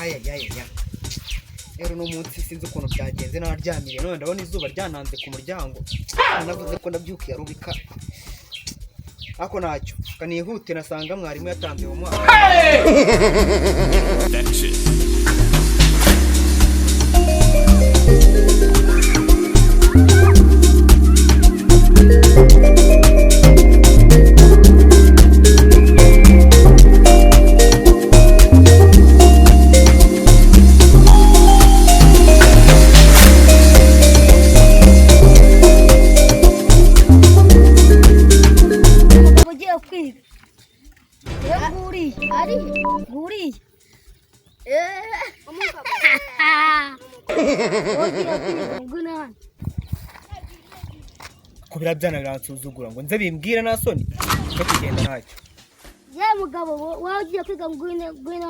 aya rero no munsi sinzi ukuntu byagenze naryamire none ndabona izuba ryananze ku muryango navuze ko ndabyukiye arubika ako nacyo kanihute nasanga mwarimu yatanze mu mwaka kubira byana biransuzugura ngo nze bimbwira nasoni cyo kugenda ntacyo ye mugabo wagiye kwiga ngwino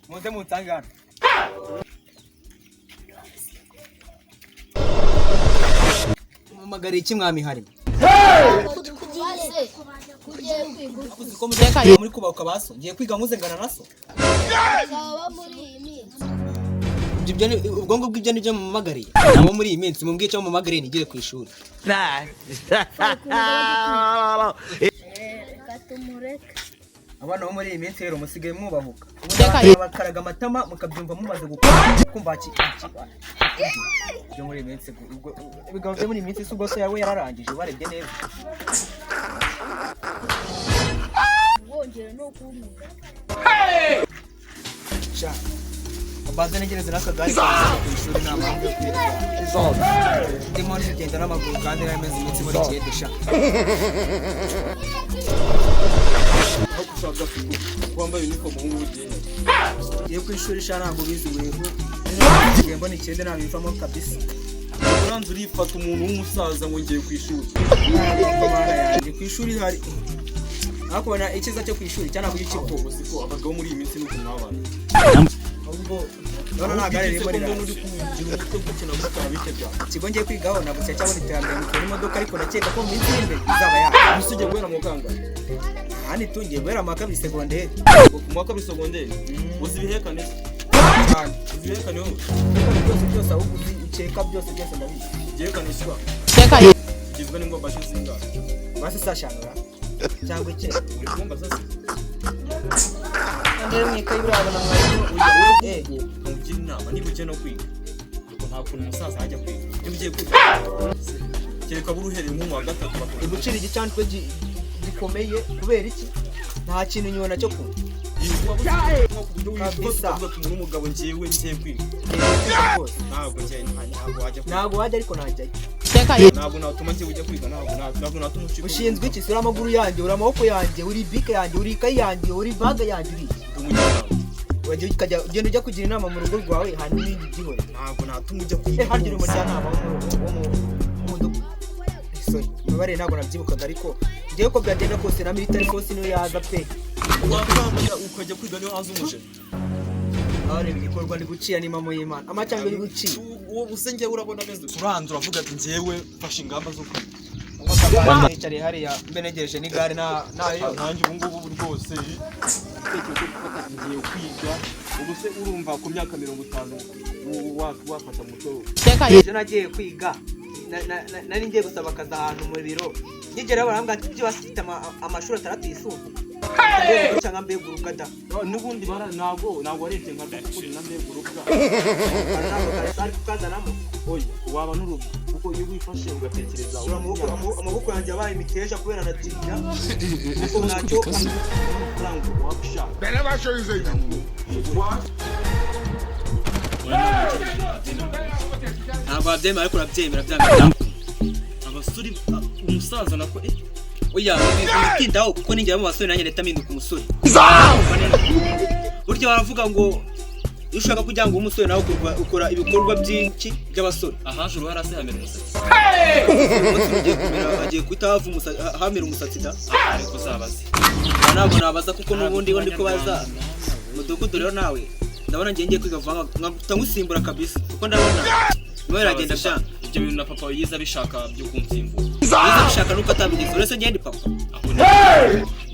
muze mutangana mumagari iki mwami hari kugiye muri kubaka baso ngiye kwiga nkuzengana naso ubwongo bw'ibyo nibyo mumagariye nabo muri iyi minsi mumbwiye cyo mumagariye nigire ku ishuri abana bo muri iyi minsi rero musigaye mwubahuka bakaraga amatama mukabyumva mumaze kumva byo muri iyi minsi ibigaho byo muri iyi minsi ubwo so yawe yararangije barebye neza wongera no kumva baze negereze n'akagari ku ishuri nta mpamvu yo kwiga ndimo nigenda n'amaguru kandi nameze iminsi muri kiyedesha aho gushaka kwambaye uniform ugiye ku ishuri sha ntabwo bizi wego ngiye mbona ikende nabivamo kabisa uranze urifata umuntu w'umusaza ngo ngiye ku ishuri ku ishuri hari akubona ikiza cyo ku ishuri cyana kugikiko usiko abagabo muri iyi minsi n'uko mwabana ubwo none nagare rimo rira muri kugira umutwe gukina gukora bitebya kigo ngiye kwigaho nagusya cyabona iterambere mu imodoka ariko nakeka ko mu minsi imbere izaba ya usije guhera mu kanga hani tungiye guhera mu kabiri segonderi mu kabiri segonderi uzibihekane cyane uzibihekane ho byose aho ukeka byose ndabizi byekane shwa kigizwe n'ingomba cyuzinga basi sashanura cyangwa iki uri kumva sasa ndere mwikaye urabona mwarimu ugira inama niba ugiye no kwiga kuko nta kuntu umusaza hajya kwiga iyo ugiye kwiga kereka buruhereye mu wa gatatu gucira igicantwe gikomeye kubera iki nta kintu nyona cyo kuba umugabo ngiye kwiga ntabwo wajya ariko najyayo ntabwo natuma ngiye ujya kwiga ntabwo natuma ucika ushinzwe iki sura amaguru yanjye uri amaboko yanjye uri bike yanjye uri ikayi yanjye uri baga yanjye uri ugenda ujya kugira inama mu rugo rwawe hanyuma n'ibindi byihore ntabwo natuma ujya kwiga harya uri umujyanama w'umudugudu imibare ntabwo nabyibukaga ariko ngewe ko byagenda kose na military force niyo yaza pe wakambara ukajya kwiga niyo haza umuje aho ibikorwa ni guciya n'imamo y'Imana amacyango ni guciya uwo usenge urabona beze kurandura avuga ati ngewe fasha ingamba zo kwiga nicari hariya mbenegereje n'igare nayo nanjye ubu ngubu rwose itekerezo gufata ngiye kwiga ubu se urumva ku myaka 50 wafata muto ejo nagiye kwiga nari ngiye gusaba akazi ahantu mu biro ngigera barambwa ati byo basita amashuri ataratu yisumbuye cyangwa mbeguruka da n'ubundi ntabwo warete nka kuri na mbeguruka ntabwo kari kukazanamo oya waba n'urugo kuko iyo wifashe ugatekereza amaboko yanjye abaye imiteja kubera natirya kuko nacyo franco wabisha bene basho yize ntabwo abyemera ariko urabyemera byanga abasuri umusaza nako oya bitindaho kuko ninjye mu basore nanjye leta minduka umusore buryo baravuga ngo ushaka kugira ngo umusore nawe ukora ibikorwa byinshi by'abasore ahaje uruhara se hamera umusatsi agiye kwitavu hamera umusatsi da ariko uzabaze ntabwo nabaza kuko n'ubundi ndi ko baza mudugudu rero nawe ndabona ngiye kwiga vanga nkagusimbura kabisa kuko ndabona niwe ragenda shanga ibyo bintu na papa yiza bishaka byo kunsimbura yiza bishaka nuko atabigize uretse ngende papa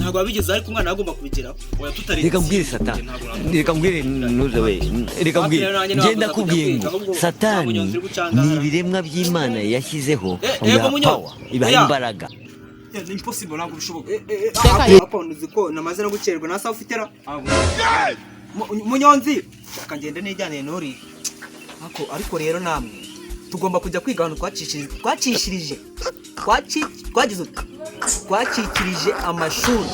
ntabwo wabigezeho ariko umwana agomba kubigeraho oya tutarenze reka mbwire satani reka mbwire nuze we reka mbwire ngenda kubwiye ngo satani ni ibiremwa by'Imana yashyizeho power ibaha imbaraga ni impossible ntabwo bishoboka hapo nuziko namaze no gucerwa na sawa ufitera munyonzi akagenda nejyane nori ariko rero namwe tugomba kujya kwiga ahantu twacishirije twacikirije amashuri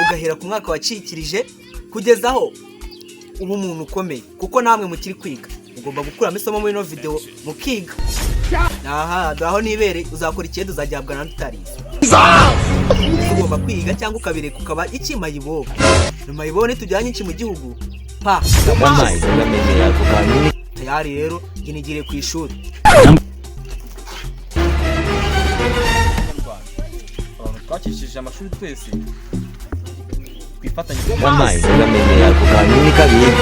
ugahera ku mwaka wacikirije kugezaho ubu umuntu ukomeye kuko namwe mukiri kwiga ugomba gukuramo isomo muri no video mukiga daho nibere uzakora ikintu uzajyabwa na tutarize ugomba kwiga cyangwa ukabireka ukaba ikimayibo nyuma tujyanye iki mu gihugu tayari rero inigire ku ishuri twakishije amashuri twese twifatanye amazi uramenye ako kantu ni kabiri